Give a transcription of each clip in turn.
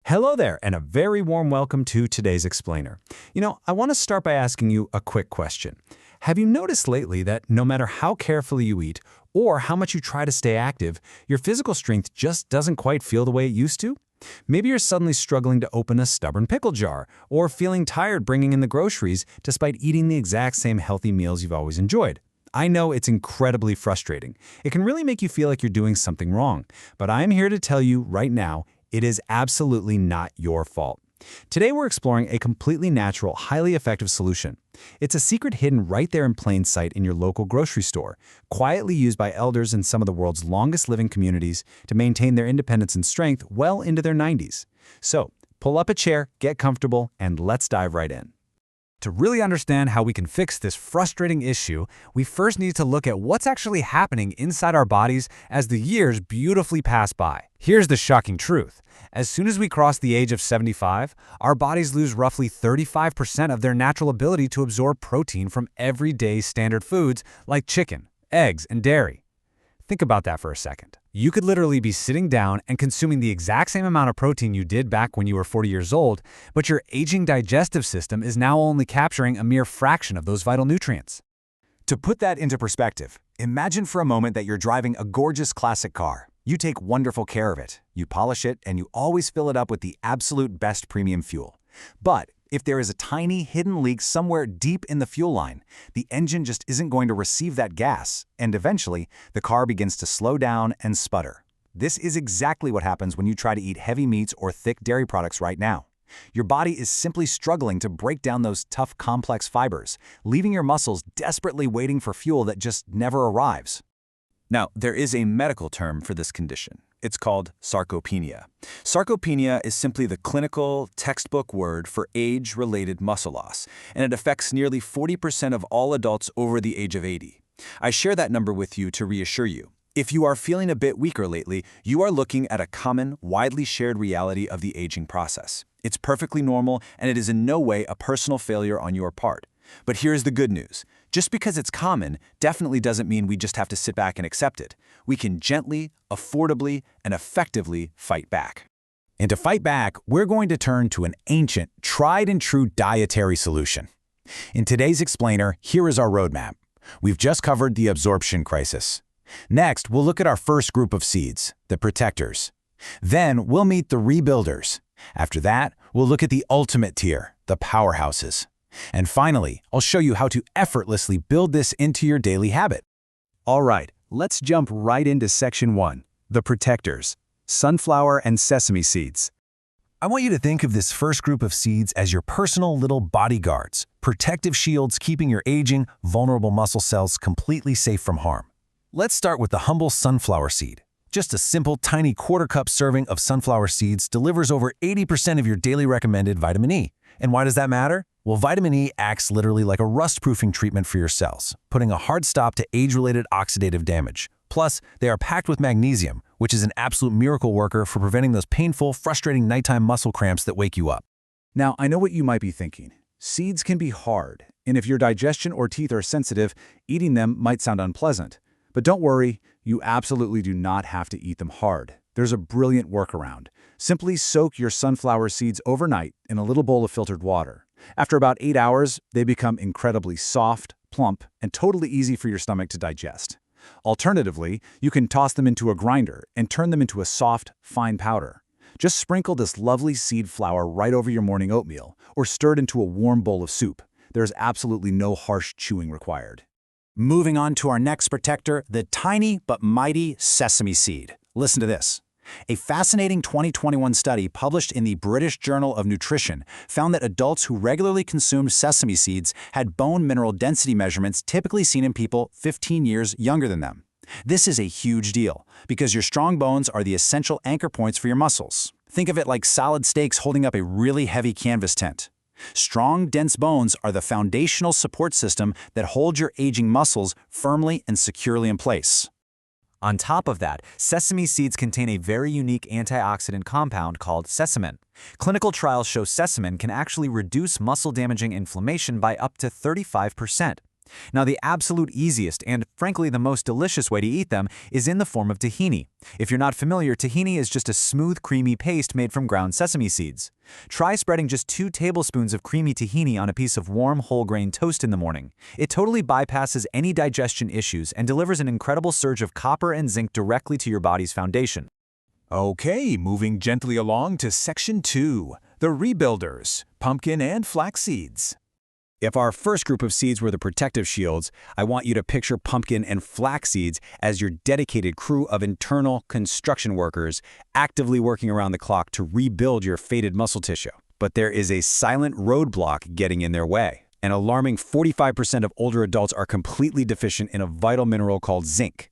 Hello there, and a very warm welcome to today's explainer. I want to start by asking you a quick question. Have you noticed lately that no matter how carefully you eat or how much you try to stay active, your physical strength just doesn't quite feel the way it used to? Maybe you're suddenly struggling to open a stubborn pickle jar, or feeling tired bringing in the groceries despite eating the exact same healthy meals you've always enjoyed. I know it's incredibly frustrating. It can really make you feel like you're doing something wrong. But I'm here to tell you right now, it is absolutely not your fault. Today we're exploring a completely natural, highly effective solution. It's a secret hidden right there in plain sight in your local grocery store, quietly used by elders in some of the world's longest living communities to maintain their independence and strength well into their 90s. So, pull up a chair, get comfortable, and let's dive right in. To really understand how we can fix this frustrating issue, we first need to look at what's actually happening inside our bodies as the years beautifully pass by. Here's the shocking truth. As soon as we cross the age of 75, our bodies lose roughly 35% of their natural ability to absorb protein from everyday standard foods like chicken, eggs, and dairy. Think about that for a second. You could literally be sitting down and consuming the exact same amount of protein you did back when you were 40 years old, but your aging digestive system is now only capturing a mere fraction of those vital nutrients. To put that into perspective, imagine for a moment that you're driving a gorgeous classic car. You take wonderful care of it, you polish it, and you always fill it up with the absolute best premium fuel. But if there is a tiny hidden leak somewhere deep in the fuel line, the engine just isn't going to receive that gas, and eventually, the car begins to slow down and sputter. This is exactly what happens when you try to eat heavy meats or thick dairy products right now. Your body is simply struggling to break down those tough, complex fibers, leaving your muscles desperately waiting for fuel that just never arrives. Now, there is a medical term for this condition. It's called sarcopenia. Sarcopenia is simply the clinical, textbook word for age-related muscle loss, and it affects nearly 40% of all adults over the age of 80. I share that number with you to reassure you. If you are feeling a bit weaker lately, you are looking at a common, widely shared reality of the aging process. It's perfectly normal, and it is in no way a personal failure on your part. But here's the good news. Just because it's common definitely doesn't mean we just have to sit back and accept it. We can gently, affordably, and effectively fight back. And to fight back, we're going to turn to an ancient, tried-and-true dietary solution. In today's explainer, here is our roadmap. We've just covered the absorption crisis. Next, we'll look at our first group of seeds, the protectors. Then, we'll meet the rebuilders. After that, we'll look at the ultimate tier, the powerhouses. And finally, I'll show you how to effortlessly build this into your daily habit. All right, let's jump right into section 1, the protectors, sunflower and sesame seeds. I want you to think of this first group of seeds as your personal little bodyguards, protective shields keeping your aging, vulnerable muscle cells completely safe from harm. Let's start with the humble sunflower seed. Just a simple, tiny quarter-cup serving of sunflower seeds delivers over 80% of your daily recommended vitamin E. And why does that matter? Well, vitamin E acts literally like a rust-proofing treatment for your cells, putting a hard stop to age-related oxidative damage. Plus, they are packed with magnesium, which is an absolute miracle worker for preventing those painful, frustrating nighttime muscle cramps that wake you up. Now, I know what you might be thinking. Seeds can be hard, and if your digestion or teeth are sensitive, eating them might sound unpleasant. But don't worry, you absolutely do not have to eat them hard. There's a brilliant workaround. Simply soak your sunflower seeds overnight in a little bowl of filtered water. After about 8 hours, they become incredibly soft, plump, and totally easy for your stomach to digest. Alternatively, you can toss them into a grinder and turn them into a soft, fine powder. Just sprinkle this lovely seed flour right over your morning oatmeal, or stir it into a warm bowl of soup. There's absolutely no harsh chewing required. Moving on to our next protector, the tiny but mighty sesame seed. Listen to this. A fascinating 2021 study published in the British Journal of Nutrition found that adults who regularly consumed sesame seeds had bone mineral density measurements typically seen in people 15 years younger than them. This is a huge deal because your strong bones are the essential anchor points for your muscles. Think of it like solid stakes holding up a really heavy canvas tent. Strong, dense bones are the foundational support system that hold your aging muscles firmly and securely in place. On top of that, sesame seeds contain a very unique antioxidant compound called sesame. Clinical trials show sesame can actually reduce muscle-damaging inflammation by up to 35%. Now, the absolute easiest and, frankly, the most delicious way to eat them is in the form of tahini. If you're not familiar, tahini is just a smooth, creamy paste made from ground sesame seeds. Try spreading just 2 tablespoons of creamy tahini on a piece of warm, whole-grain toast in the morning. It totally bypasses any digestion issues and delivers an incredible surge of copper and zinc directly to your body's foundation. Okay, moving gently along to Section 2, the rebuilders, pumpkin and flax seeds. If our first group of seeds were the protective shields, I want you to picture pumpkin and flax seeds as your dedicated crew of internal construction workers actively working around the clock to rebuild your faded muscle tissue. But there is a silent roadblock getting in their way. An alarming 45% of older adults are completely deficient in a vital mineral called zinc.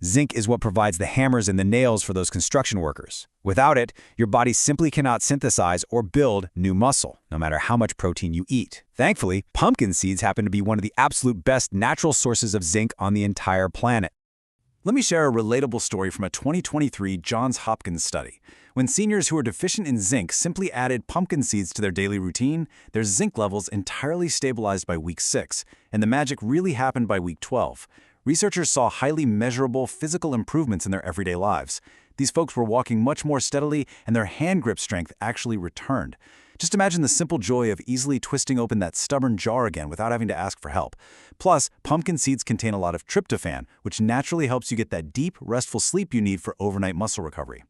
Zinc is what provides the hammers and the nails for those construction workers. Without it, your body simply cannot synthesize or build new muscle, no matter how much protein you eat. Thankfully, pumpkin seeds happen to be one of the absolute best natural sources of zinc on the entire planet. Let me share a relatable story from a 2023 Johns Hopkins study. When seniors who are deficient in zinc simply added pumpkin seeds to their daily routine, their zinc levels entirely stabilized by week 6, and the magic really happened by week 12. Researchers saw highly measurable physical improvements in their everyday lives. These folks were walking much more steadily, and their hand grip strength actually returned. Just imagine the simple joy of easily twisting open that stubborn jar again without having to ask for help. Plus, pumpkin seeds contain a lot of tryptophan, which naturally helps you get that deep, restful sleep you need for overnight muscle recovery.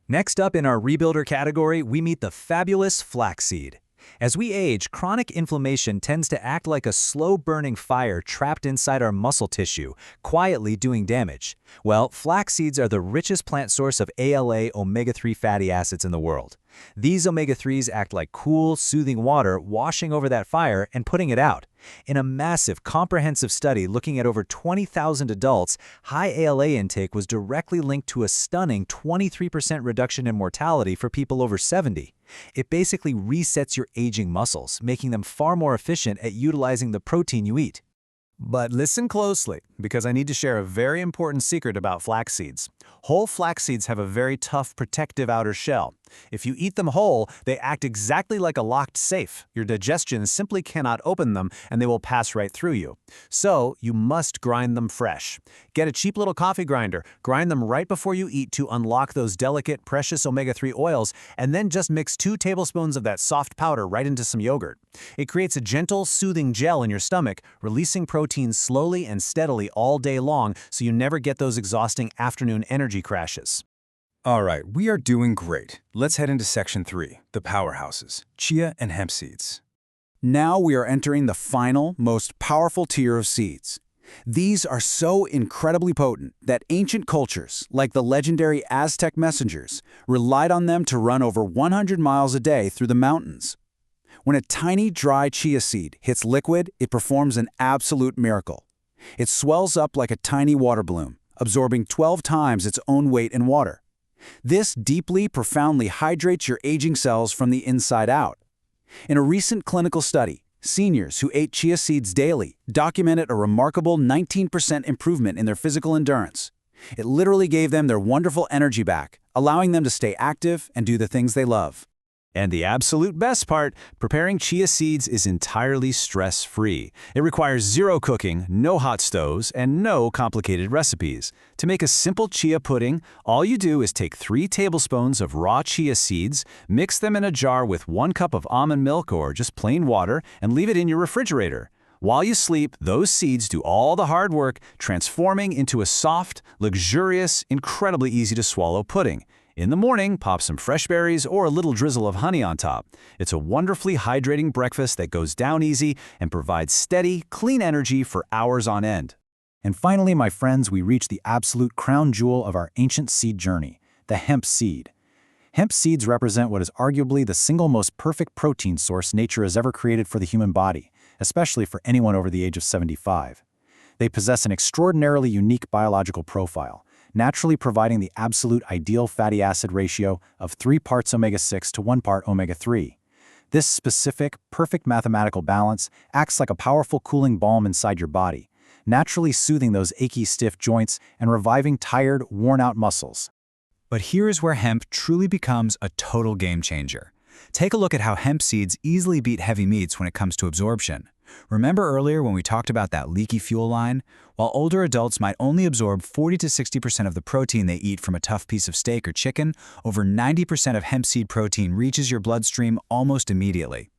Next up in our rebuilder category, we meet the fabulous flaxseed. As we age, chronic inflammation tends to act like a slow-burning fire trapped inside our muscle tissue, quietly doing damage. Well, flax seeds are the richest plant source of ALA omega-3 fatty acids in the world. These omega-3s act like cool, soothing water, washing over that fire and putting it out. In a massive, comprehensive study looking at over 20,000 adults, high ALA intake was directly linked to a stunning 23% reduction in mortality for people over 70. It basically resets your aging muscles, making them far more efficient at utilizing the protein you eat. But listen closely, because I need to share a very important secret about flax seeds. Whole flax seeds have a very tough, protective outer shell. If you eat them whole, they act exactly like a locked safe. Your digestion simply cannot open them, and they will pass right through you. So, you must grind them fresh. Get a cheap little coffee grinder, grind them right before you eat to unlock those delicate, precious omega-3 oils, and then just mix 2 tablespoons of that soft powder right into some yogurt. It creates a gentle, soothing gel in your stomach, releasing protein slowly and steadily all day long so you never get those exhausting afternoon energy crashes. All right, we are doing great. Let's head into Section 3, the powerhouses, chia and hemp seeds. Now we are entering the final, most powerful tier of seeds. These are so incredibly potent that ancient cultures, like the legendary Aztec messengers, relied on them to run over 100 miles a day through the mountains. When a tiny, dry chia seed hits liquid, it performs an absolute miracle. It swells up like a tiny water balloon, absorbing 12 times its own weight in water. This deeply, profoundly hydrates your aging cells from the inside out. In a recent clinical study, seniors who ate chia seeds daily documented a remarkable 19% improvement in their physical endurance. It literally gave them their wonderful energy back, allowing them to stay active and do the things they love. And the absolute best part, preparing chia seeds is entirely stress-free. It requires zero cooking, no hot stoves, and no complicated recipes. To make a simple chia pudding, all you do is take 3 tablespoons of raw chia seeds, mix them in a jar with 1 cup of almond milk or just plain water, and leave it in your refrigerator. While you sleep, those seeds do all the hard work, transforming into a soft, luxurious, incredibly easy-to-swallow pudding. In the morning, pop some fresh berries or a little drizzle of honey on top. It's a wonderfully hydrating breakfast that goes down easy and provides steady, clean energy for hours on end. And finally, my friends, we reach the absolute crown jewel of our ancient seed journey, the hemp seed. Hemp seeds represent what is arguably the single most perfect protein source nature has ever created for the human body, especially for anyone over the age of 75. They possess an extraordinarily unique biological profile, naturally providing the absolute ideal fatty acid ratio of 3 parts omega-6 to 1 part omega-3. This specific, perfect mathematical balance acts like a powerful cooling balm inside your body, naturally soothing those achy, stiff joints and reviving tired, worn-out muscles. But here's where hemp truly becomes a total game changer. Take a look at how hemp seeds easily beat heavy meats when it comes to absorption. Remember earlier when we talked about that leaky fuel line? While older adults might only absorb 40 to 60% of the protein they eat from a tough piece of steak or chicken, over 90% of hemp seed protein reaches your bloodstream almost immediately.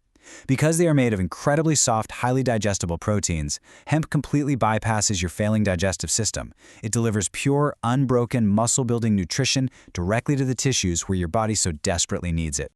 Because they are made of incredibly soft, highly digestible proteins, hemp completely bypasses your failing digestive system. It delivers pure, unbroken, muscle-building nutrition directly to the tissues where your body so desperately needs it.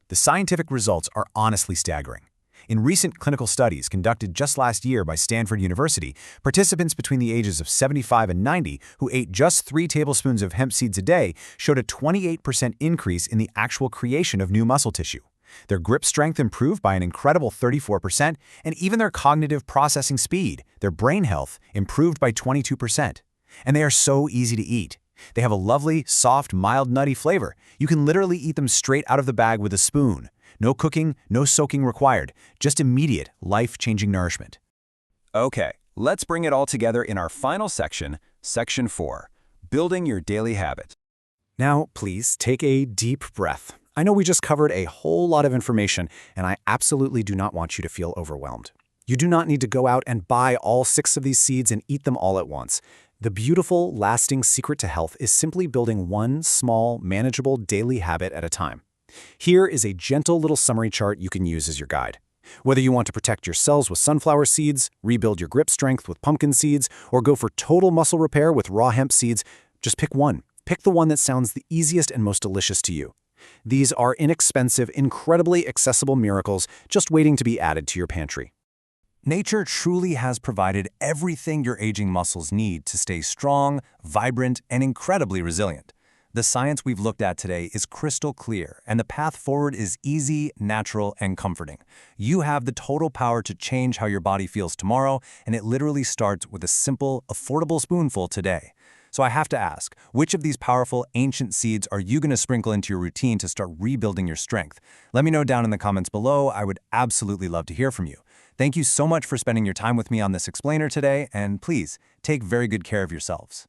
The scientific results are honestly staggering. In recent clinical studies conducted just last year by Stanford University, participants between the ages of 75 and 90 who ate just 3 tablespoons of hemp seeds a day showed a 28% increase in the actual creation of new muscle tissue. Their grip strength improved by an incredible 34%, and even their cognitive processing speed, their brain health, improved by 22%. And they are so easy to eat. They have a lovely, soft, mild, nutty flavor. You can literally eat them straight out of the bag with a spoon. No cooking, no soaking required, just immediate, life-changing nourishment. Okay, let's bring it all together in our final section, Section 4, Building Your Daily Habit. Now, please take a deep breath. I know we just covered a whole lot of information, and I absolutely do not want you to feel overwhelmed. You do not need to go out and buy all 6 of these seeds and eat them all at once. The beautiful, lasting secret to health is simply building one small, manageable daily habit at a time. Here is a gentle little summary chart you can use as your guide. Whether you want to protect your cells with sunflower seeds, rebuild your grip strength with pumpkin seeds, or go for total muscle repair with raw hemp seeds, just pick one. Pick the one that sounds the easiest and most delicious to you. These are inexpensive, incredibly accessible miracles just waiting to be added to your pantry. Nature truly has provided everything your aging muscles need to stay strong, vibrant, and incredibly resilient. The science we've looked at today is crystal clear, and the path forward is easy, natural, and comforting. You have the total power to change how your body feels tomorrow, and it literally starts with a simple, affordable spoonful today. So I have to ask, which of these powerful, ancient seeds are you going to sprinkle into your routine to start rebuilding your strength? Let me know down in the comments below. I would absolutely love to hear from you. Thank you so much for spending your time with me on this explainer today, and please, take very good care of yourselves.